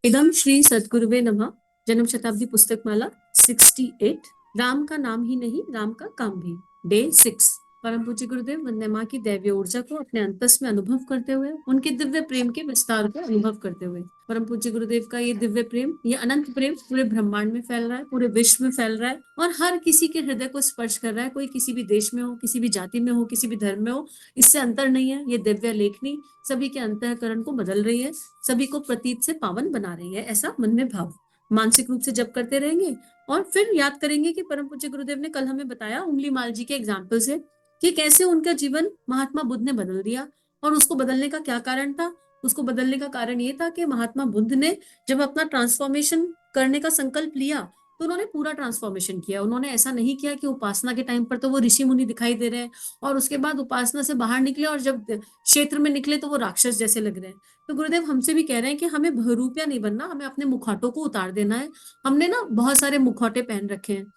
इदम श्री सद्गुरुवे नमः। जन्म शताब्दी पुस्तक माला 68। राम का नाम ही नहीं, राम का काम भी। डे 6। परम पूज्य गुरुदेव वंदे माँ की दैवीय ऊर्जा को अपने अंतस में अनुभव करते हुए, उनके दिव्य प्रेम के विस्तार को अनुभव करते हुए, परम पूज्य गुरुदेव का ये दिव्य प्रेम, ये अनंत प्रेम पूरे ब्रह्मांड में फैल रहा है, पूरे विश्व में फैल रहा है और हर किसी के हृदय को स्पर्श कर रहा है। कोई किसी भी देश में हो, किसी भी जाति में हो, किसी भी धर्म में हो, इससे अंतर नहीं है। ये दिव्य लेखनी सभी के अंतःकरण को बदल रही है, सभी को प्रतीत से पावन बना रही है। ऐसा मन में भाव मानसिक रूप से जप करते रहेंगे और फिर याद करेंगे कि परम पूज्य गुरुदेव ने कल हमें बताया उंगली माल जी के एग्जाम्पल से कि कैसे उनका जीवन महात्मा बुद्ध ने बदल दिया। और उसको बदलने का क्या कारण था? उसको बदलने का कारण ये था कि महात्मा बुद्ध ने जब अपना ट्रांसफॉर्मेशन करने का संकल्प लिया तो उन्होंने पूरा ट्रांसफॉर्मेशन किया। उन्होंने ऐसा नहीं किया कि उपासना के टाइम पर तो वो ऋषि मुनि दिखाई दे रहे हैं और उसके बाद उपासना से बाहर निकले और जब क्षेत्र में निकले तो वो राक्षस जैसे लग रहे हैं। तो गुरुदेव हमसे भी कह रहे हैं कि हमें बहरूपिया नहीं बनना, हमें अपने मुखौटों को उतार देना है। हमने ना बहुत सारे मुखौटे पहन रखे हैं।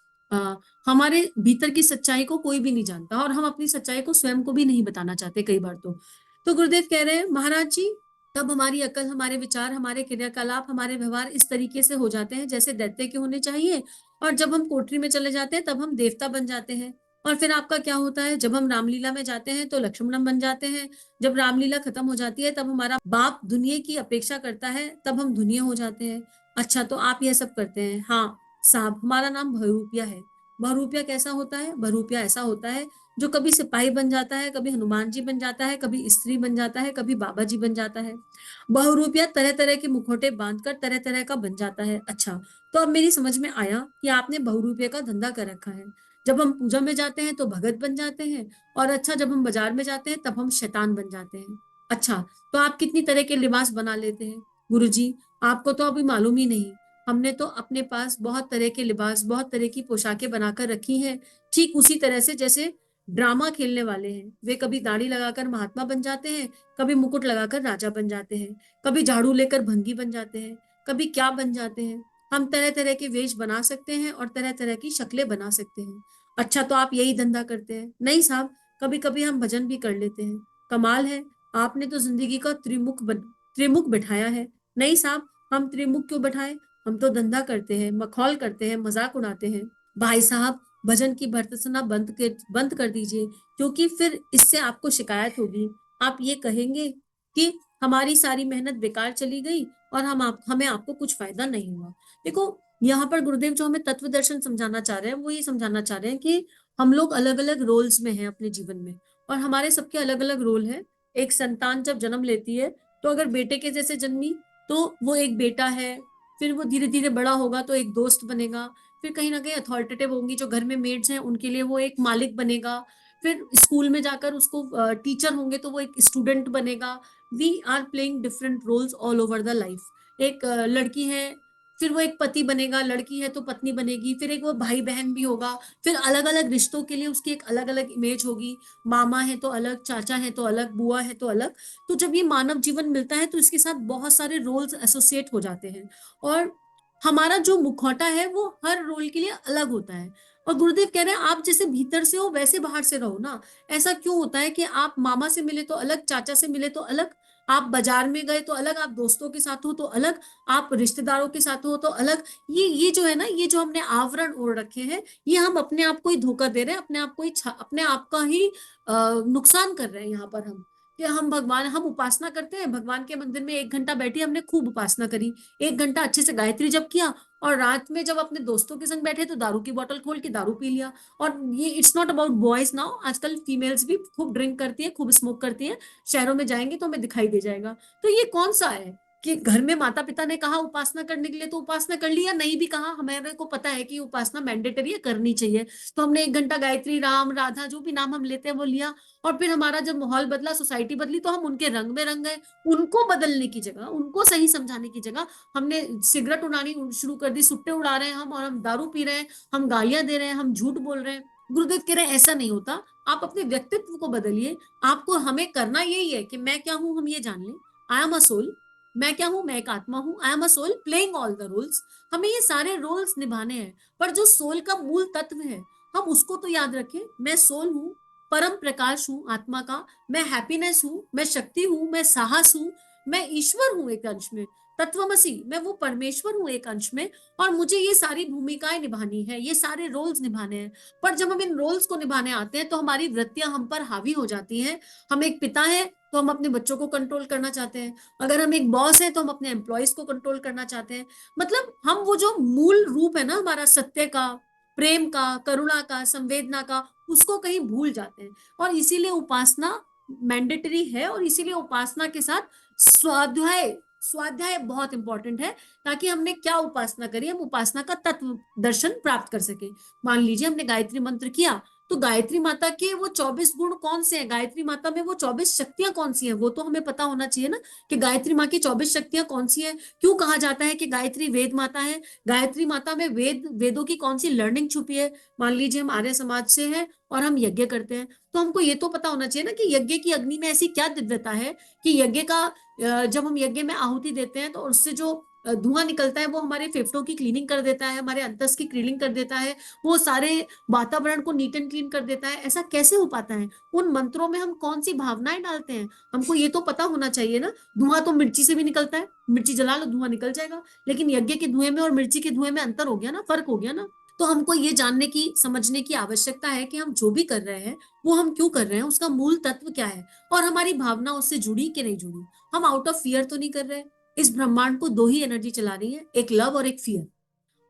हमारे भीतर की सच्चाई को कोई भी नहीं जानता और हम अपनी सच्चाई को स्वयं को भी नहीं बताना चाहते कई बार। तो गुरुदेव कह रहे हैं महाराज जी, तब हमारी अकल, हमारे विचार, हमारे क्रियाकलाप, हमारे व्यवहार इस तरीके से हो जाते हैं जैसे दैत्य के होने चाहिए। और जब हम कोठरी में चले जाते हैं तब हम देवता बन जाते हैं। और फिर आपका क्या होता है, जब हम रामलीला में जाते हैं तो लक्ष्मण बन जाते हैं। जब रामलीला खत्म हो जाती है तब हमारा बाप दुनिया की अपेक्षा करता है, तब हम दुनिया हो जाते हैं। अच्छा, तो आप यह सब करते हैं? हाँ साहब, हमारा नाम बहरूपिया है। बहरूपिया कैसा होता है? बहरूपिया ऐसा होता है जो कभी सिपाही बन जाता है, कभी हनुमान जी बन जाता है, कभी स्त्री बन जाता है, कभी बाबा जी बन जाता है। बहुरूपिया तरह तरह के मुखौटे बांधकर तरह तरह का बन जाता है। अच्छा, तो अब मेरी समझ में आया कि आपने बहुरूपिया का धंधा कर रखा है। जब हम पूजा में जाते हैं तो भगत बन जाते हैं और अच्छा जब हम बाजार में जाते हैं तब हम शैतान बन जाते हैं। अच्छा, तो आप कितनी तरह के लिबास बना लेते हैं? गुरुजी, आपको तो अभी मालूम ही नहीं। हमने तो अपने पास बहुत तरह के लिबास, बहुत तरह की पोशाकें बनाकर रखी हैं। ठीक उसी तरह से जैसे ड्रामा खेलने वाले हैं। वे कभी दाढ़ी लगाकर महात्मा बन जाते हैं, कभी मुकुट लगाकर राजा बन जाते हैं, कभी झाड़ू लेकर भंगी बन जाते हैं, कभी क्या बन जाते हैं। हम तरह तरह के वेश बना सकते हैं और तरह तरह की शक्लें बना सकते हैं। अच्छा, तो आप यही धंधा करते हैं? नहीं साहब, कभी कभी हम भजन भी कर लेते हैं। कमाल है, आपने तो जिंदगी का त्रिमुख बिठाया है। नहीं साहब, हम त्रिमुख क्यों बैठाए? हम तो धंधा करते हैं, मखौल करते हैं, मजाक उड़ाते हैं। भाई साहब, भजन की भर्त्सना बंद कर दीजिए, क्योंकि फिर इससे आपको शिकायत होगी। आप ये कहेंगे कि हमारी सारी मेहनत बेकार चली गई और हमें आपको कुछ फायदा नहीं हुआ। देखो, यहाँ पर गुरुदेव जो हमें तत्व दर्शन समझाना चाह रहे हैं वो ये समझाना चाह रहे हैं कि हम लोग अलग अलग रोल्स में हैं अपने जीवन में और हमारे सबके अलग अलग रोल हैं। एक संतान जब जन्म लेती है तो अगर बेटे के जैसे जन्मी तो वो एक बेटा है। फिर वो धीरे धीरे बड़ा होगा तो एक दोस्त बनेगा। फिर कहीं ना कहीं अथॉरिटेटिव होंगी जो घर में मेड्स हैं उनके लिए वो एक मालिक बनेगा। फिर स्कूल में जाकर उसको टीचर होंगे तो वो एक स्टूडेंट बनेगा। We are playing different roles all over the life. एक लड़की है, फिर वो एक पति बनेगा, लड़की है तो पत्नी बनेगी, फिर एक वो भाई बहन भी होगा। फिर अलग अलग रिश्तों के लिए उसकी एक अलग अलग इमेज होगी। मामा है तो अलग, चाचा है तो अलग, बुआ है तो अलग। तो जब ये मानव जीवन मिलता है तो इसके साथ बहुत सारे रोल्स एसोसिएट हो जाते हैं और हमारा जो मुखौटा है वो हर रोल के लिए अलग होता है। और गुरुदेव कह रहे हैं आप जैसे भीतर से हो वैसे बाहर से रहो ना। ऐसा क्यों होता है कि आप मामा से मिले तो अलग, चाचा से मिले तो अलग, आप बाजार में गए तो अलग, आप दोस्तों के साथ हो तो अलग, आप रिश्तेदारों के साथ हो तो अलग। ये जो है ना, ये जो हमने आवरण ओढ़ रखे हैं, ये हम अपने आप को ही धोखा दे रहे हैं, अपने आप को ही अपने आप का ही नुकसान कर रहे हैं यहाँ पर हम। कि हम उपासना करते हैं, भगवान के मंदिर में 1 घंटा बैठी, हमने खूब उपासना करी, 1 घंटा अच्छे से गायत्री जप किया और रात में जब अपने दोस्तों के संग बैठे तो दारू की बोतल खोल के दारू पी लिया। और ये it's not about boys now, आजकल फीमेल्स भी खूब ड्रिंक करती है, खूब स्मोक करती है। शहरों में जाएंगे तो हमें दिखाई दे जाएगा। तो ये कौन सा है कि घर में माता पिता ने कहा उपासना करने के लिए तो उपासना कर लिया, नहीं भी कहा, हमारे को पता है कि उपासना मैंडेटरी है, करनी चाहिए, तो हमने 1 घंटा गायत्री, राम, राधा, जो भी नाम हम लेते हैं वो लिया। और फिर हमारा जब माहौल बदला, सोसाइटी बदली, तो हम उनके रंग में रंग गए। उनको बदलने की जगह, उनको सही समझाने की जगह हमने सिगरेट उड़ानी शुरू कर दी, सुट्टे उड़ा रहे हैं हम, और हम दारू पी रहे हैं, हम गालियां दे रहे हैं, हम झूठ बोल रहे हैं। गुरुदेव कह रहे हैं ऐसा नहीं होता, आप अपने व्यक्तित्व को बदलिए। आपको, हमें करना यही है कि मैं क्या हूं हम ये जान लें। आई एम अ सोल, मैं क्या हूं, मैं एक आत्मा हूं। I am a soul playing all the roles. हमें ये सारे रोल्स निभाने हैं, पर जो सोल का मूल तत्व है हम उसको तो याद रखें। मैं सोल हूं, परम प्रकाश हूं आत्मा का। मैं हैप्पीनेस हूं, मैं शक्ति हूं, मैं साहस हूं, मैं ईश्वर हूं एक अंश में। तत्वमसी, मैं वो परमेश्वर हूँ एक अंश में, और मुझे ये सारी भूमिकाएं निभानी है, ये सारे रोल्स निभाने हैं। पर जब हम इन रोल्स को निभाने आते हैं तो हमारी वृत्तियां हम पर हावी हो जाती हैं। हम एक पिता है तो हम अपने बच्चों को कंट्रोल करना चाहते हैं, अगर हम एक बॉस है तो हम अपने एम्प्लॉयज को कंट्रोल करना चाहते हैं। मतलब हम वो जो मूल रूप है ना हमारा, सत्य का, प्रेम का, करुणा का, संवेदना का, उसको कहीं भूल जाते हैं। और इसीलिए उपासना मैंडेटरी है, और इसीलिए उपासना के साथ स्वाध्याय, स्वाध्याय बहुत इंपॉर्टेंट है, ताकि हमने क्या उपासना करी, हम उपासना का तत्व दर्शन प्राप्त कर सके। मान लीजिए हमने गायत्री मंत्र किया, तो गायत्री माता के वो 24 गुण कौन से हैं, गायत्री माता में वो 24 शक्तियां कौन सी हैं, वो तो हमें पता होना चाहिए ना, कि गायत्री माँ की 24 शक्तियां कौन सी है। क्यों कहा जाता है कि गायत्री वेद माता है, गायत्री माता में वेदों की कौन सी लर्निंग छुपी है। मान लीजिए हम आर्य समाज से हैं और हम यज्ञ करते हैं, तो हमको ये तो पता होना चाहिए ना कि यज्ञ की अग्नि में ऐसी क्या दिव्यता है कि यज्ञ का जब हम यज्ञ में आहुति देते हैं तो उससे जो धुआं निकलता है वो हमारे फेफड़ों की क्लीनिंग कर देता है, हमारे अंतस की क्लीनिंग कर देता है, वो सारे वातावरण को नीट एंड क्लीन कर देता है। ऐसा कैसे हो पाता है? उन मंत्रों में हम कौन सी भावनाएं डालते हैं, हमको ये तो पता होना चाहिए ना। धुआं तो मिर्ची से भी निकलता है, मिर्ची जला लो धुआं निकल जाएगा, लेकिन यज्ञ के धुएं में और मिर्ची के धुएं में अंतर हो गया ना, फर्क हो गया ना। तो हमको ये जानने की, समझने की आवश्यकता है कि हम जो भी कर रहे हैं वो हम क्यों कर रहे हैं, उसका मूल तत्व क्या है, और हमारी भावना उससे जुड़ी कि नहीं जुड़ी। हम आउट ऑफ फियर तो नहीं कर रहे। इस ब्रह्मांड को दो ही एनर्जी चला रही है, एक लव और एक फियर,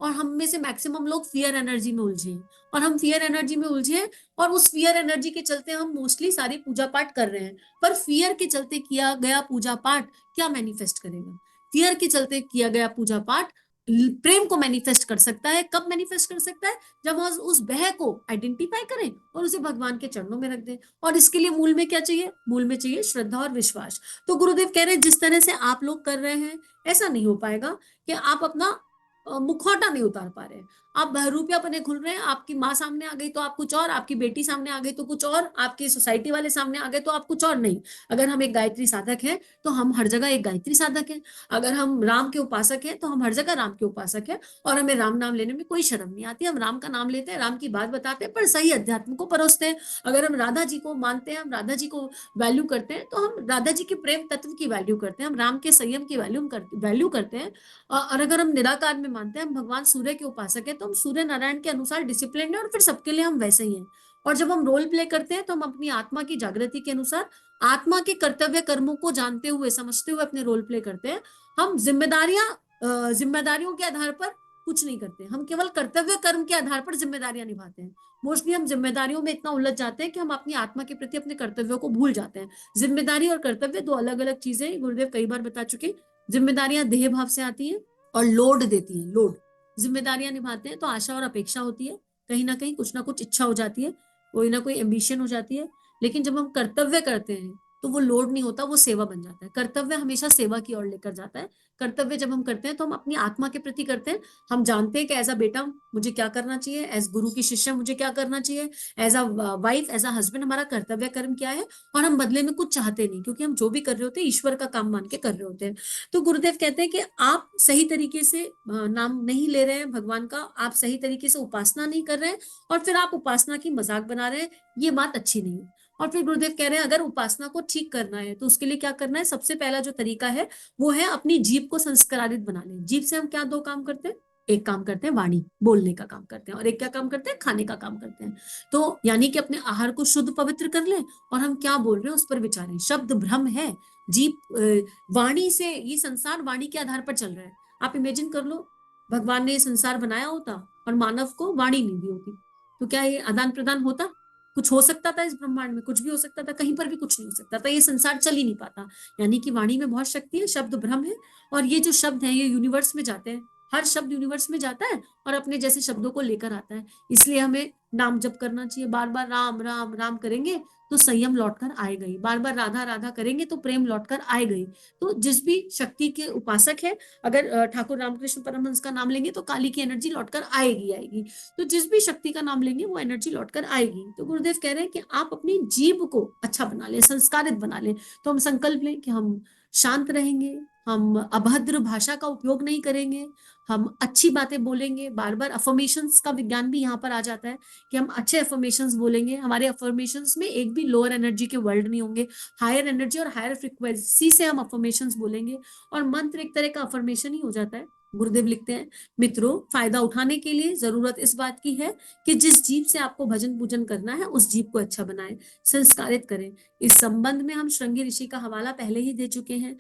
और हम में से मैक्सिमम लोग फियर एनर्जी में उलझे हैं, और हम फियर एनर्जी में उलझे हैं, और उस फियर एनर्जी के चलते हम मोस्टली सारी पूजा पाठ कर रहे हैं। पर फियर के चलते किया गया पूजा पाठ क्या मैनिफेस्ट करेगा? फियर के चलते किया गया पूजा पाठ प्रेम को मैनिफेस्ट कर सकता है। कब मैनिफेस्ट कर सकता है? जब हम उस बह को आइडेंटिफाई करें और उसे भगवान के चरणों में रख दें। और इसके लिए मूल में क्या चाहिए? मूल में चाहिए श्रद्धा और विश्वास। तो गुरुदेव कह रहे हैं जिस तरह से आप लोग कर रहे हैं ऐसा नहीं हो पाएगा कि आप अपना मुखौटा नहीं उतार पा रहे हैं। आप बहरूपिया बने खुल रहे हैं, आपकी माँ सामने आ गई तो आप कुछ और, आपकी बेटी सामने आ गई तो कुछ और, आपकी सोसाइटी वाले सामने आ गए तो आप कुछ और। नहीं, अगर हम एक गायत्री साधक हैं तो हम हर जगह एक गायत्री साधक हैं, अगर हम राम के उपासक हैं तो हम हर जगह राम के उपासक हैं, और हमें राम नाम लेने में कोई शर्म नहीं आती। हम राम का नाम लेते हैं, राम की बात बताते हैं, पर सही अध्यात्म को परोसते हैं। अगर हम राधा जी को मानते हैं, हम राधा जी को वैल्यू करते हैं, तो हम राधा जी के प्रेम तत्व की वैल्यू करते हैं, हम राम के संयम की वैल्यू करते हैं। और अगर हम निराकार में मानते हैं, हम भगवान सूर्य के उपासक हैं, तो हम सूर्य नारायण के अनुसार डिसिप्लिन है, और फिर सबके लिए हम वैसे ही हैं। और जब हम रोल प्ले करते हैं तो हम अपनी आत्मा की जागृति के अनुसार, आत्मा के कर्तव्य कर्मों को जानते हुए, समझते हुए अपने रोल प्ले करते हैं। हम जिम्मेदारियों के आधार पर कुछ नहीं करते, हम केवल कर्तव्य कर्म के आधार पर जिम्मेदारियां निभाते हैं। मोस्टली हम जिम्मेदारियों में इतना उलझ जाते हैं कि हम अपनी आत्मा के प्रति अपने कर्तव्यों को भूल जाते हैं। जिम्मेदारी और कर्तव्य दो अलग अलग चीजें, गुरुदेव कई बार बता चुके। जिम्मेदारियां देह भाव से आती हैं और लोड देती हैं, लोड। जिम्मेदारियां निभाते हैं तो आशा और अपेक्षा होती है, कहीं ना कुछ इच्छा हो जाती है, कोई ना कोई एम्बिशन हो जाती है। लेकिन जब हम कर्तव्य करते हैं तो वो लोड नहीं होता, वो सेवा बन जाता है। कर्तव्य हमेशा सेवा की ओर लेकर जाता है। कर्तव्य जब हम करते हैं तो हम अपनी आत्मा के प्रति करते हैं। हम जानते हैं कि एज अ बेटा मुझे क्या करना चाहिए, एज गुरु की शिष्य मुझे क्या करना चाहिए, as a wife, as a husband हमारा कर्तव्य कर्म क्या है, और हम बदले में कुछ चाहते नहीं, क्योंकि हम जो भी कर रहे होते हैं ईश्वर का काम मान के कर रहे होते हैं। तो गुरुदेव कहते हैं कि आप सही तरीके से नाम नहीं ले रहे हैं भगवान का, आप सही तरीके से उपासना नहीं कर रहे हैं, और फिर आप उपासना की मजाक बना रहे हैं, ये बात अच्छी नहीं है। और फिर गुरुदेव कह रहे हैं अगर उपासना को ठीक करना है तो उसके लिए क्या करना है? सबसे पहला जो तरीका है वो है अपनी जीभ को संस्कारित बना लें। जीभ से हम क्या दो काम करते हैं? एक काम करते हैं वाणी, बोलने का काम करते हैं, और एक क्या काम करते हैं? खाने का काम करते हैं। तो यानी कि अपने आहार को शुद्ध पवित्र कर लें, और हम क्या बोल रहे हैं उस पर विचारें। शब्द भ्रम है, जीभ वाणी से, ये संसार वाणी के आधार पर चल रहा है। आप इमेजिन कर लो, भगवान ने ये संसार बनाया होता और मानव को वाणी नहीं दी होती, तो क्या ये आदान प्रदान होता? कुछ हो सकता था इस ब्रह्मांड में? कुछ भी हो सकता था? कहीं पर भी कुछ नहीं हो सकता था, ये संसार चल ही नहीं पाता। यानी कि वाणी में बहुत शक्ति है, शब्द भ्रम है, और ये जो शब्द है ये यूनिवर्स में जाते हैं। हर शब्द यूनिवर्स में जाता है और अपने जैसे शब्दों को लेकर आता है। इसलिए हमें नाम जप करना चाहिए, बार बार राम राम राम करेंगे तो संयम लौटकर आएगा ही, बार बार राधा राधा करेंगे तो प्रेम लौटकर आएगा ही। तो जिस भी शक्ति के उपासक है, अगर ठाकुर रामकृष्ण परमहंस का नाम लेंगे तो काली की एनर्जी लौटकर आएगी आएगी। तो जिस भी शक्ति का नाम लेंगे वो एनर्जी लौटकर आएगी। तो गुरुदेव कह रहे हैं कि आप अपनी जीभ को अच्छा बना लें, संस्कारित बना लें। तो हम संकल्प लें कि हम शांत रहेंगे, हम अभद्र भाषा का उपयोग नहीं करेंगे, हम अच्छी बातें बोलेंगे। बार बार अफर्मेशंस का विज्ञान भी यहाँ पर आ जाता है कि हम अच्छे अफर्मेशंस बोलेंगे। हमारे अफर्मेशंस में एक भी लोअर एनर्जी के वर्ड नहीं होंगे, हायर एनर्जी और हायर फ्रिक्वेंसी से हम अफर्मेशंस बोलेंगे। और मंत्र एक तरह का अफर्मेशन ही हो जाता है। गुरुदेव लिखते हैं, मित्रों, फायदा उठाने के लिए जरूरत इस बात की है कि जिस जीव से आपको भजन पूजन करना है उस जीव को अच्छा बनाएं, संस्कारित करें। इस संबंध में हम श्रृंगी ऋषि का हवाला पहले ही दे चुके हैं।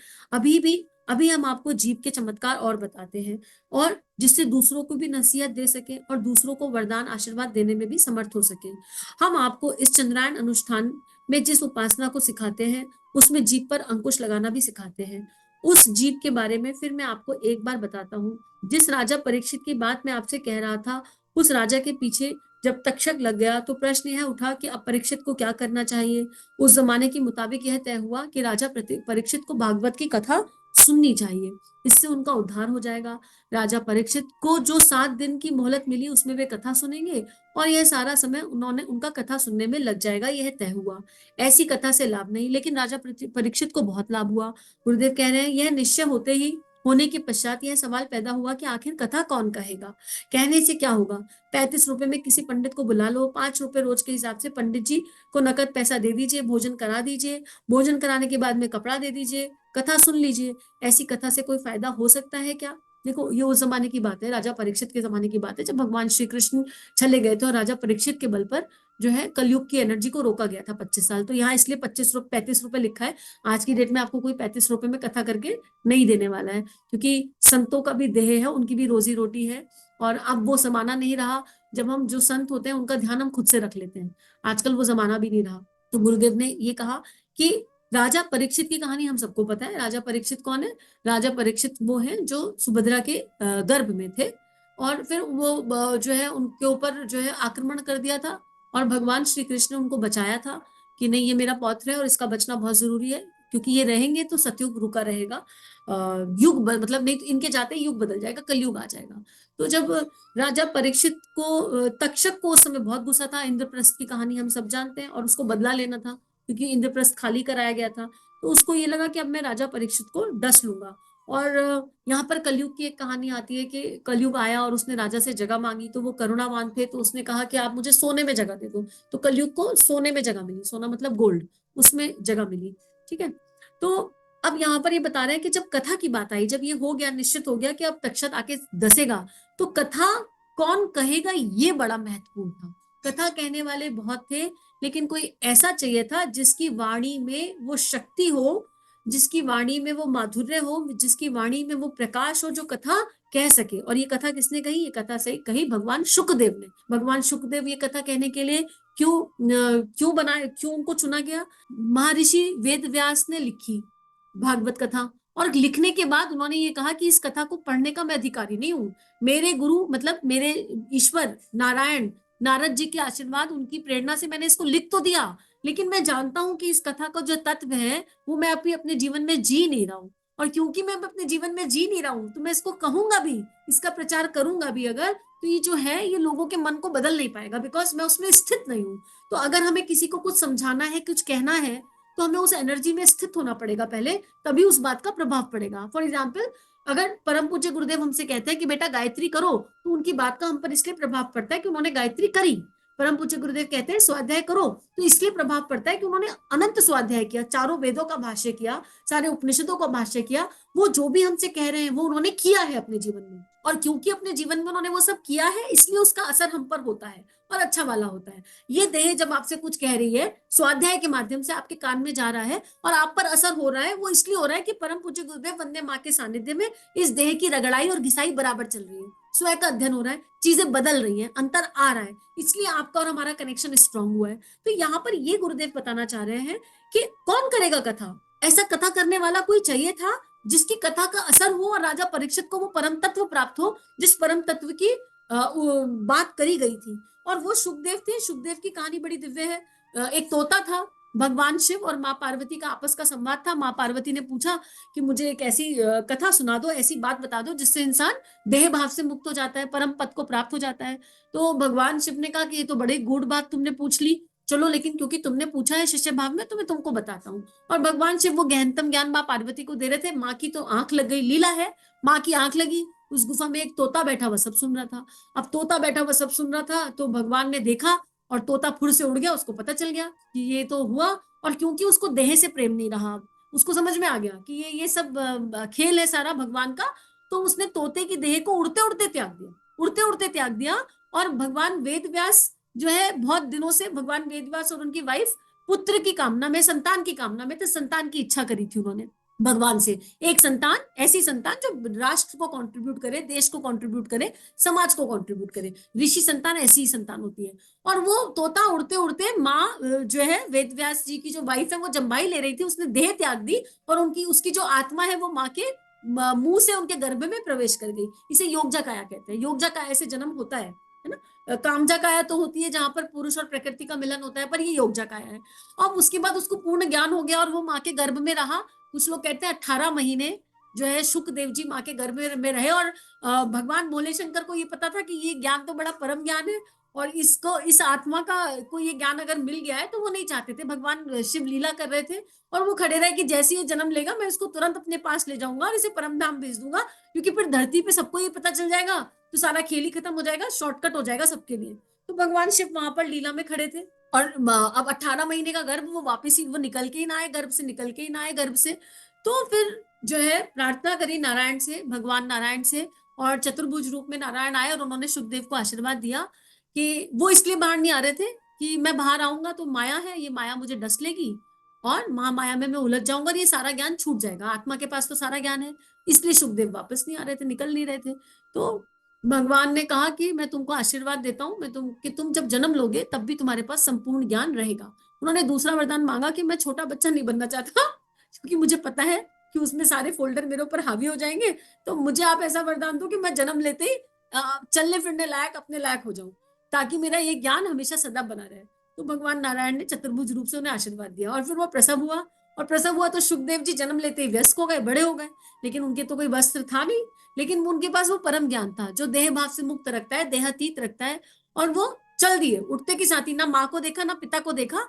अभी हम आपको जीव के चमत्कार और बताते हैं, और जिससे दूसरों को भी नसीहत दे सके और दूसरों को वरदान आशीर्वाद देने में भी समर्थ हो सके। हम आपको इस चंद्रायन अनुष्ठान में जिस उपासना को सिखाते हैं उसमें जीव पर अंकुश लगाना भी सिखाते हैं। उस जीव के बारे में फिर मैं आपको एक बार बताता हूँ। जिस राजा परीक्षित की बात मैं आपसे कह रहा था, उस राजा के पीछे जब तक्षक लग गया तो प्रश्न यह उठा कि अब परीक्षित को क्या करना चाहिए। उस जमाने के मुताबिक यह तय हुआ कि राजा परीक्षित को भागवत की कथा सुननी चाहिए, इससे उनका उद्धार हो जाएगा। राजा परीक्षित को जो 7 दिन की मोहलत मिली उसमें वे कथा सुनेंगे और यह सारा समय उन्होंने उनका कथा सुनने में लग जाएगा, यह तय हुआ। ऐसी कथा से लाभ नहीं, लेकिन राजा परीक्षित को बहुत लाभ हुआ। गुरुदेव कह रहे हैं, यह निश्चय होने के पश्चात यह सवाल पैदा हुआ कि आखिर कथा कौन कहेगा। कहने से क्या होगा, 35 रुपए में किसी पंडित को बुला लो, 5 रुपए रोज के हिसाब से पंडित जी को नकद पैसा दे दीजिए, भोजन करा दीजिए, भोजन कराने के बाद में कपड़ा दे दीजिए, कथा सुन लीजिए। ऐसी कथा से कोई फायदा हो सकता है क्या? देखो, ये उस जमाने की बात है, राजा परीक्षित के जमाने की बात है, जब भगवान श्री कृष्ण चले गए थे और राजा परीक्षित के बल पर जो है कलयुग की एनर्जी को रोका गया था 25 साल। तो यहाँ इसलिए 35 रुपए लिखा है। आज की डेट में आपको कोई 35 रुपए में कथा करके नहीं देने वाला है, क्योंकि संतों का भी देह है, उनकी भी रोजी रोटी है। और अब वो जमाना नहीं रहा जब हम जो संत होते हैं उनका ध्यान हम खुद से रख लेते हैं। आजकल वो जमाना भी नहीं रहा। तो गुरुदेव ने ये कहा कि राजा परीक्षित की कहानी हम सबको पता है। राजा परीक्षित कौन है? राजा परीक्षित वो हैं जो सुभद्रा के गर्भ में थे, और फिर वो जो है उनके ऊपर जो है आक्रमण कर दिया था, और भगवान श्री कृष्ण ने उनको बचाया था कि नहीं, ये मेरा पौत्र है और इसका बचना बहुत जरूरी है, क्योंकि ये रहेंगे तो सतयुग रुका रहेगा, मतलब नहीं तो इनके जाते युग बदल जाएगा, कलयुग आ जाएगा। तो जब राजा परीक्षित को तक्षक को उस समय बहुत गुस्सा था, इंद्रप्रस्थ की कहानी हम सब जानते हैं, और उसको बदला लेना था क्योंकि इंद्रप्रस्थ खाली कराया गया था। तो उसको ये लगा कि अब मैं राजा परीक्षित को डस लूंगा। और यहाँ पर कलयुग की एक कहानी आती है कि कलयुग आया और उसने राजा से जगह मांगी, तो वो करुणावान थे, तो उसने कहा कि आप मुझे सोने में जगह दे दो। तो कलयुग को सोने में जगह मिली, सोना मतलब गोल्ड, उसमें जगह मिली। ठीक है। तो अब यहाँ पर ये बता रहे हैं कि जब कथा की बात आई, जब ये हो गया, निश्चित हो गया कि अब तक्षक आके दसेगा, तो कथा कौन कहेगा ये बड़ा महत्वपूर्ण था। कथा कहने वाले बहुत थे, लेकिन कोई ऐसा चाहिए था जिसकी वाणी में वो शक्ति हो, जिसकी वाणी में वो माधुर्य हो, जिसकी वाणी में वो प्रकाश हो, जो कथा कह सके। और ये कथा किसने कही? ये कथा से कही भगवान शुकदेव ने। भगवान शुकदेव ये कथा कहने के लिए क्यों उनको चुना गया? महर्षि वेद व्यास ने लिखी भागवत कथा, और लिखने के बाद उन्होंने ये कहा कि इस कथा को पढ़ने का मैं अधिकारी नहीं हूँ। मेरे गुरु मतलब मेरे ईश्वर नारायण, नारद जी के आशीर्वाद, उनकी प्रेरणा से मैंने इसको लिख तो दिया, लेकिन मैं जानता हूं कि इस कथा का जो तत्व है वो मैं अपने जीवन में जी नहीं रहा हूँ। और क्योंकि मैं अपने जीवन में जी नहीं रहा हूँ, तो मैं इसको कहूंगा भी, इसका प्रचार करूंगा भी अगर, तो ये जो है ये लोगों के मन को बदल नहीं पाएगा, बिकॉज मैं उसमें स्थित नहीं हूँ। तो अगर हमें किसी को कुछ समझाना है, कुछ कहना है, तो हमें उस एनर्जी में स्थित होना पड़ेगा पहले, तभी उस बात का प्रभाव पड़ेगा। फॉर एग्जाम्पल, अगर परम पूज्य गुरुदेव हमसे कहते हैं कि बेटा गायत्री करो, तो उनकी बात का हम पर इसलिए प्रभाव पड़ता है कि उन्होंने गायत्री करी। परम पूज्य गुरुदेव कहते हैं स्वाध्याय करो, तो इसलिए प्रभाव पड़ता है कि उन्होंने अनंत स्वाध्याय किया, चारों वेदों का भाष्य किया, सारे उपनिषदों का भाष्य किया। वो जो भी हमसे कह रहे हैं वो उन्होंने किया है अपने जीवन में, और क्योंकि अपने जीवन में उन्होंने वो सब किया है, इसलिए उसका असर हम पर होता है और अच्छा वाला होता है। ये देह जब आपसे कुछ कह रही है, स्वाध्याय के माध्यम से आपके कान में जा रहा है और आप पर असर हो रहा है, वो इसलिए हो रहा है कि परम पूज्य गुरुदेव वंदे माँ के सानिध्य में इस देह की रगड़ाई और घिसाई बराबर चल रही है, स्वयं का अध्ययन हो रहा है, चीजें बदल रही हैं, अंतर आ रहा है, इसलिए आपका और हमारा कनेक्शन स्ट्रांग हुआ है। तो यहाँ पर ये गुरुदेव बताना चाह रहे हैं कि कौन करेगा कथा? ऐसा कथा करने वाला कोई चाहिए था जिसकी कथा का असर हो, और राजा परीक्षित को वो परम तत्व प्राप्त हो जिस परम तत्व की बात करी गई थी। और वो सुखदेव थे। सुखदेव की कहानी बड़ी दिव्य है। एक तोता था, भगवान शिव और माँ पार्वती का आपस का संवाद था। माँ पार्वती ने पूछा कि मुझे एक ऐसी कथा सुना दो, ऐसी बात बता दो जिससे इंसान देह भाव से मुक्त हो जाता है, परम पद को प्राप्त हो जाता है। तो भगवान शिव ने कहा कि ये तो बड़ी गूढ़ बात तुमने पूछ ली, चलो लेकिन क्योंकि तुमने पूछा है शिष्य भाव में तो मैं तुमको बताता हूँ। और भगवान शिव वो गहनतम ज्ञान माँ पार्वती को दे रहे थे। माँ की तो आंख लग गई, लीला है, माँ की आंख लगी। उस गुफा में एक तोता बैठा हुआ सब सुन रहा था। अब तोता बैठा हुआ सब सुन रहा था तो भगवान ने देखा और तोता फुर से उड़ गया। उसको पता चल गया कि ये तो हुआ। और क्योंकि उसको देह से प्रेम नहीं रहा, उसको समझ में आ गया कि ये सब खेल है सारा भगवान का। तो उसने तोते की देह को उड़ते उड़ते त्याग दिया, उड़ते उड़ते त्याग दिया। और भगवान वेद व्यास जो है, बहुत दिनों से भगवान वेद व्यास और उनकी वाइफ पुत्र की कामना में, संतान की कामना में, तो संतान की इच्छा करी थी उन्होंने भगवान से। एक संतान, ऐसी संतान जो राष्ट्र को कंट्रीब्यूट करे, देश को कंट्रीब्यूट करे, समाज को कंट्रीब्यूट करे। ऋषि संतान ऐसी ही संतान होती है। और वो तोता उड़ते उड़ते माँ जो है वेद व्यास जी की जो वाइफ है वो जम्बाई ले रही थी, उसने देह त्याग दी और उनकी उसकी जो आत्मा है वो माँ के मुंह से उनके गर्भ में प्रवेश कर गई। इसे योगजा काया कहते हैं। योगजा काया से जन्म होता है ना। कामजा काया तो होती है जहां पर पुरुष और प्रकृति का मिलन होता है, पर ये योगजा काया है। अब उसके बाद उसको पूर्ण ज्ञान हो गया और वो माँ के गर्भ में रहा। कुछ लोग कहते हैं 18 महीने जो है शुकदेव जी माँ के गर्भ में रहे। और भगवान भोले शंकर को ये पता था कि ये ज्ञान तो बड़ा परम ज्ञान है और इसको, इस आत्मा का को ये ज्ञान अगर मिल गया है तो वो नहीं चाहते थे। भगवान शिव लीला कर रहे थे और वो खड़े रहे कि जैसे ये जन्म लेगा मैं इसको तुरंत अपने पास ले जाऊंगा और इसे परम धाम भेज दूंगा, क्योंकि फिर धरती पे सबको ये पता चल जाएगा तो सारा खेल ही खत्म हो जाएगा, शॉर्टकट हो जाएगा सबके लिए। तो भगवान शिव वहां पर लीला में खड़े थे। और अब 18 महीने का गर्भ, वो वापिस ही वो निकल के ही ना आए गर्भ से, निकल के ही ना आए गर्भ से। तो फिर जो है प्रार्थना करी नारायण से, भगवान नारायण से। और चतुर्भुज रूप में नारायण आए और उन्होंने सुखदेव को आशीर्वाद दिया कि वो इसलिए बाहर नहीं आ रहे थे कि मैं बाहर आऊंगा तो माया है, ये माया मुझे डस लेगी और महामाया में मैं उलझ जाऊंगा और ये सारा ज्ञान छूट जाएगा। आत्मा के पास तो सारा ज्ञान है, इसलिए सुखदेव वापस नहीं आ रहे थे, निकल नहीं रहे थे। तो भगवान ने कहा कि मैं तुमको आशीर्वाद देता हूँ, मैं तुम कि तुम जब जन्म लोगे तब भी तुम्हारे पास संपूर्ण ज्ञान रहेगा। उन्होंने दूसरा वरदान मांगा कि मैं छोटा बच्चा नहीं बनना चाहता क्योंकि मुझे पता है कि उसमें सारे फोल्डर मेरे ऊपर हावी हो जाएंगे। तो मुझे आप ऐसा वरदान दो कि मैं जन्म लेते ही चलने फिरने लायक, अपने लायक हो जाऊं, ताकि मेरा ये ज्ञान हमेशा सदा बना रहे। तो भगवान नारायण ने चतुर्भुज रूप से उन्हें आशीर्वाद दिया और फिर वो प्रसव हुआ। और प्रसव हुआ तो सुखदेव जी जन्म लेते ही व्यस्क हो गए, बड़े हो गए। लेकिन उनके तो कोई वस्त्र था नहीं, लेकिन उनके पास वो परम ज्ञान था जो देह भाव से मुक्त रखता है, देहातीत रखता है। और वो चल दिए उठते की साथी, ना माँ को देखा ना पिता को देखा,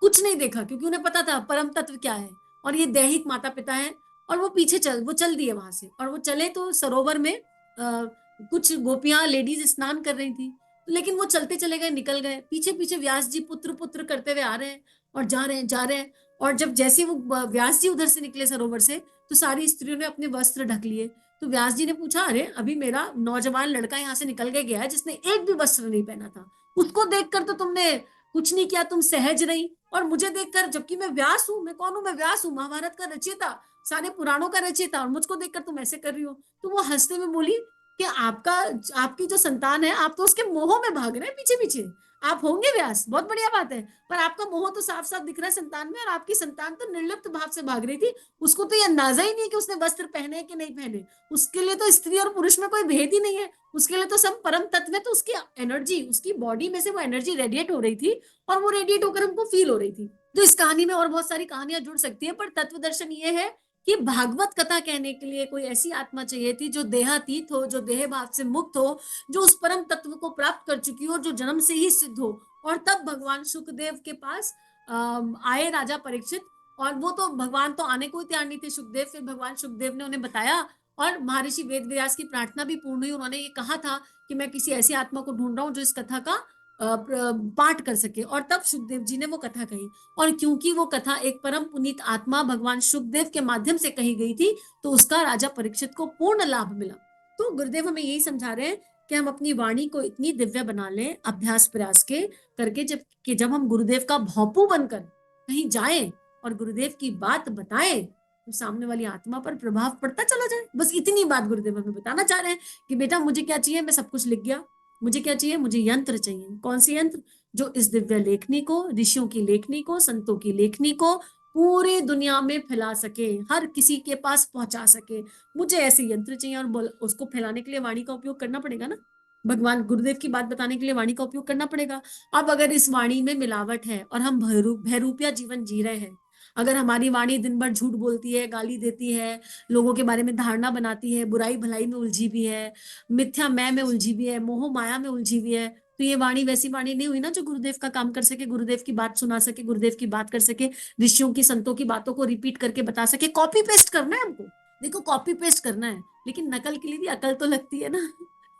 कुछ नहीं देखा, क्योंकि उन्हें पता था परम तत्व क्या है और ये दैहिक माता पिता है। और वो पीछे वो चल दिए वहां से। और वो चले तो सरोवर में कुछ गोपियां लेडीज स्नान कर रही थी, लेकिन वो चलते चले गए, निकल गए। पीछे पीछे व्यास जी पुत्र पुत्र करते हुए आ रहे हैं और जा रहे हैं, जा रहे हैं। और जब जैसे वो व्यास जी उधर से निकले सरोवर से तो सारी स्त्रियों ने अपने वस्त्र ढक लिए। तो व्यास जी ने पूछा, अरे अभी मेरा नौजवान लड़का यहाँ से निकल के गया है जिसने एक भी वस्त्र नहीं पहना था, उसको देखकर तो तुमने कुछ नहीं किया, तुम सहज रही। और मुझे देखकर, जबकि मैं व्यास हूँ, मैं कौन हूँ, मैं व्यास हूँ, महाभारत का रचयिता, सारे पुराणों का रचयिता, और मुझको देखकर तुम ऐसे कर रही हो। तो वो हंसते में बोली कि आपका, आपकी जो संतान है, आप तो उसके मोह में भाग रहे हैं पीछे पीछे। आप होंगे व्यास, बहुत बढ़िया बात है, पर आपका मोह तो साफ साफ दिख रहा है संतान में। और आपकी संतान तो निर्लिप्त भाव से भाग रही थी, उसको तो ये अंदाजा ही नहीं है कि उसने वस्त्र पहने कि नहीं पहने। उसके लिए तो स्त्री और पुरुष में कोई भेद ही नहीं है, उसके लिए तो सब परम तत्व है। तो उसकी एनर्जी, उसकी बॉडी में से वो एनर्जी रेडिएट हो रही थी और वो रेडिएट होकर हमको फील हो रही थी। तो इस कहानी में और बहुत सारी कहानियां जुड़ सकती है, पर तत्व दर्शन ये है कि भागवत कथा कहने के लिए कोई ऐसी आत्मा चाहिए थी जो देहातीत हो, जो देह भाव से मुक्त हो, जो उस परम तत्व को प्राप्त कर चुकी हो, जो जन्म से ही सिद्ध हो। और तब भगवान सुखदेव के पास आए राजा परीक्षित। और वो तो भगवान तो आने को ही तैयार नहीं थे सुखदेव। फिर भगवान सुखदेव ने उन्हें बताया और महर्षि वेद व्यास की प्रार्थना भी पूर्ण हुई। उन्होंने ये कहा था कि मैं किसी ऐसी आत्मा को ढूंढ रहा हूँ जो इस कथा का पाठ कर सके। और तब सुखदेव जी ने वो कथा कही। और क्योंकि वो कथा एक परम पुनीत आत्मा भगवान सुखदेव के माध्यम से कही गई थी, तो उसका राजा परीक्षित को पूर्ण लाभ मिला। तो गुरुदेव हमें यही समझा रहे हैं कि हम अपनी वाणी को इतनी दिव्य बना लें अभ्यास प्रयास के करके, जब हम गुरुदेव का भौपू बनकर कहीं जाए और गुरुदेव की बात बताएं तो सामने वाली आत्मा पर प्रभाव पड़ता चला जाए। बस इतनी बात गुरुदेव हमें बताना चाह रहे हैं कि बेटा मुझे क्या चाहिए, मैं सब कुछ लिख गया। मुझे क्या चाहिए, मुझे यंत्र चाहिए। कौन सी यंत्र? जो इस दिव्य लेखनी को, ऋषियों की लेखनी को, संतों की लेखनी को पूरी दुनिया में फैला सके, हर किसी के पास पहुंचा सके। मुझे ऐसे यंत्र चाहिए। और उसको फैलाने के लिए वाणी का उपयोग करना पड़ेगा ना, भगवान गुरुदेव की बात बताने के लिए वाणी का उपयोग करना पड़ेगा। अब अगर इस वाणी में मिलावट है और हम भयरूपिया जीवन जी रहे हैं, अगर हमारी वाणी दिन भर झूठ बोलती है, गाली देती है, लोगों के बारे में धारणा बनाती है, बुराई भलाई में उलझी भी है, मिथ्या मैं में उलझी भी है, मोह माया में उलझी भी है, तो ये वाणी वैसी वाणी नहीं हुई ना जो गुरुदेव का काम कर सके, गुरुदेव की बात सुना सके, गुरुदेव की बात कर सके, ऋषियों की संतों की बातों को रिपीट करके बता सके। कॉपी पेस्ट करना है हमको, देखो कॉपी पेस्ट करना है, लेकिन नकल के लिए भी अकल तो लगती है ना,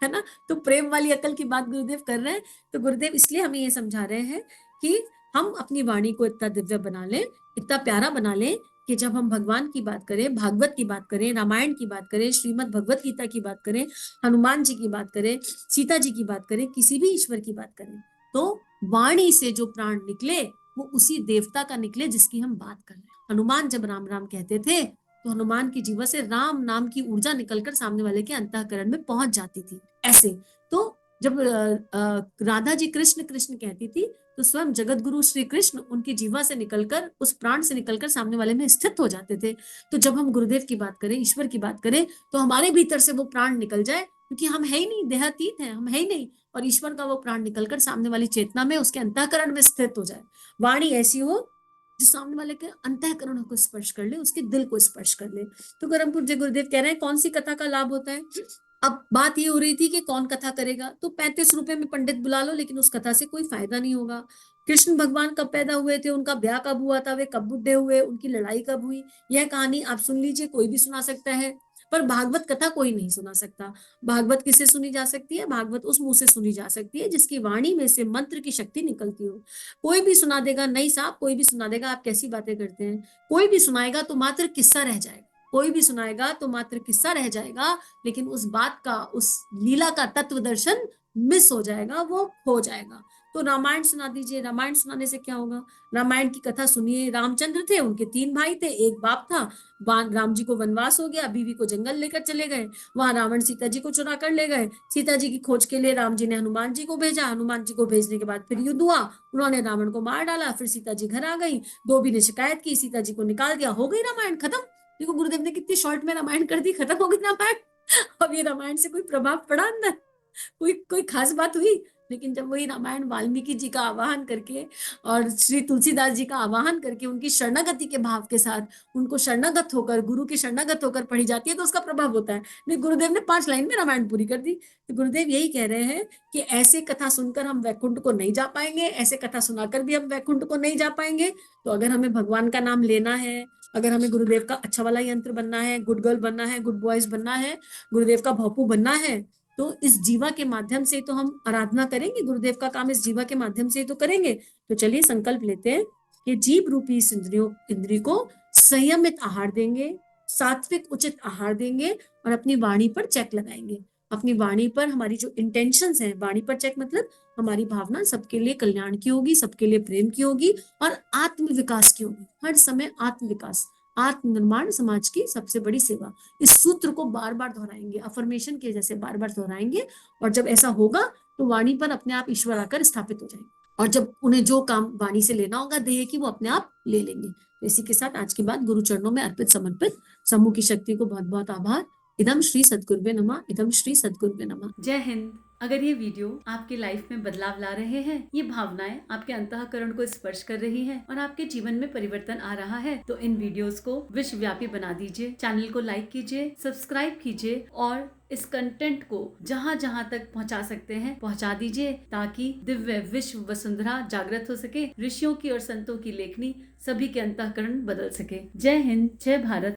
है ना। तो प्रेम वाली अकल की बात गुरुदेव कर रहे हैं। तो गुरुदेव इसलिए हमें ये समझा रहे हैं कि हम अपनी वाणी को इतना दिव्य बना लें, इतना प्यारा बना लें कि जब हम भगवान की बात करें, भागवत की बात करें, रामायण की बात करें, श्रीमद् भगवत गीता की बात करें, हनुमान जी की बात करें, सीता जी की बात करें, किसी भी ईश्वर की बात करें, तो वाणी से जो प्राण निकले वो उसी देवता का निकले जिसकी हम बात कर रहे हैं। हनुमान जब राम राम कहते थे तो हनुमान की जीवा से राम नाम की ऊर्जा निकलकर सामने वाले के अंतःकरण में पहुंच जाती थी। ऐसे तो जब राधा जी कृष्ण कृष्ण कहती थी तो स्वयं जगत गुरु श्री कृष्ण उनकी जीवा से निकलकर, उस प्राण से निकलकर सामने वाले में स्थित हो जाते थे। तो जब हम गुरुदेव की बात करें, ईश्वर की बात करें, तो हमारे भीतर से वो प्राण निकल जाए, क्योंकि हम है ही नहीं, देहातीत हैं, हम है ही नहीं, और ईश्वर का वो प्राण निकलकर सामने वाली चेतना में, उसके अंतःकरण में स्थित हो जाए। वाणी ऐसी हो जो सामने वाले के अंतःकरण को स्पर्श कर ले, उसके दिल को स्पर्श कर ले। तो करमपुर जी गुरुदेव कह रहे हैं कौन सी कथा का लाभ होता है। अब बात ये हो रही थी कि कौन कथा करेगा, तो 35 रुपए में पंडित बुला लो, लेकिन उस कथा से कोई फायदा नहीं होगा। कृष्ण भगवान कब पैदा हुए थे, उनका ब्याह कब हुआ था, वे कब बुढ़े हुए, उनकी लड़ाई कब हुई, यह कहानी आप सुन लीजिए, कोई भी सुना सकता है, पर भागवत कथा कोई नहीं सुना सकता। भागवत किससे सुनी जा सकती है, भागवत उस मुंह से सुनी जा सकती है जिसकी वाणी में से मंत्र की शक्ति निकलती हो। कोई भी सुना देगा, नहीं साहब कोई भी सुना देगा, आप कैसी बातें करते हैं, कोई भी सुनाएगा तो मात्र किस्सा रह जाएगा, कोई भी सुनाएगा तो मात्र किस्सा रह जाएगा, लेकिन उस बात का, उस लीला का तत्व दर्शन मिस हो जाएगा, वो खो जाएगा। तो रामायण सुना दीजिए, रामायण सुनाने से क्या होगा, रामायण की कथा सुनिए। रामचंद्र थे, उनके 3 भाई थे, एक बाप था, राम जी को वनवास हो गया, बीवी को जंगल लेकर चले गए, वहां रावण सीता जी को चुरा कर ले गए, सीता जी की खोज के लिए राम जी ने हनुमान जी को भेजा, हनुमान जी को भेजने के बाद फिर युद्ध हुआ, उन्होंने रावण को मार डाला, फिर सीता जी घर आ गई, धोबी ने शिकायत की, सीता जी को निकाल दिया, हो गई रामायण खत्म। देखो गुरुदेव ने कितनी शॉर्ट में रामायण कर दी, खत्म हो गई रामायण। अब ये रामायण से कोई प्रभाव पड़ा अंदर, कोई कोई खास बात हुई। लेकिन जब वही रामायण वाल्मीकि जी का आवाहन करके और श्री तुलसीदास जी का आवाहन करके उनकी शरणागति के भाव के साथ, उनको शरणागत होकर, गुरु की शरणागत होकर पढ़ी जाती है, तो उसका प्रभाव होता है। नहीं, गुरुदेव ने 5 लाइन में रामायण पूरी कर दी। तो गुरुदेव यही कह रहे हैं कि ऐसे कथा सुनकर हम वैकुंठ को नहीं जा पाएंगे, ऐसे कथा सुनाकर भी हम वैकुंठ को नहीं जा पाएंगे। तो अगर हमें भगवान का नाम लेना है, अगर हमें गुरुदेव का अच्छा वाला यंत्र बनना है, गुड गर्ल बनना है, गुड बॉयज बनना है, गुरुदेव का भोपू बनना है, तो इस जीवा के माध्यम से तो हम आराधना करेंगे, गुरुदेव का काम इस जीवा के माध्यम से तो करेंगे। तो चलिए संकल्प लेते हैं कि जीव रूपी इस इंद्रिय को संयमित आहार देंगे, सात्विक उचित आहार देंगे, और अपनी वाणी पर चेक लगाएंगे। अपनी वाणी पर हमारी जो इंटेंशंस हैं, वाणी पर चेक मतलब हमारी भावना सबके लिए कल्याण की होगी, सबके लिए प्रेम की होगी, और आत्म विकास की होगी। हर समय आत्म विकास, आत्म निर्माण समाज की सबसे बड़ी सेवा। इस सूत्र को बार बार दोहराएंगे, अफर्मेशन के जैसे बार बार दोहराएंगे, और जब ऐसा होगा तो वाणी पर अपने आप ईश्वर आकर स्थापित हो जाएंगे, और जब उन्हें जो काम वाणी से लेना होगा देह की, वो अपने आप ले लेंगे। तो इसी के साथ आज की बात गुरु चरणों में अर्पित समर्पित। समूह की शक्ति को बहुत बहुत आभार। इदम श्री सद्गुरुवे नमः, इदम श्री सद्गुरुवे नमः। जय हिंद। अगर ये वीडियो आपके लाइफ में बदलाव ला रहे हैं, ये भावनाएं आपके अंतःकरण को स्पर्श कर रही हैं और आपके जीवन में परिवर्तन आ रहा है, तो इन वीडियोस को विश्वव्यापी बना दीजिए। चैनल को लाइक कीजिए, सब्सक्राइब कीजिए, और इस कंटेंट को जहाँ जहाँ तक पहुँचा सकते हैं पहुँचा दीजिए, ताकि दिव्य विश्व वसुंधरा जागृत हो सके, ऋषियों की और संतों की लेखनी सभी के अंतःकरण बदल सके। जय हिंद, जय भारत।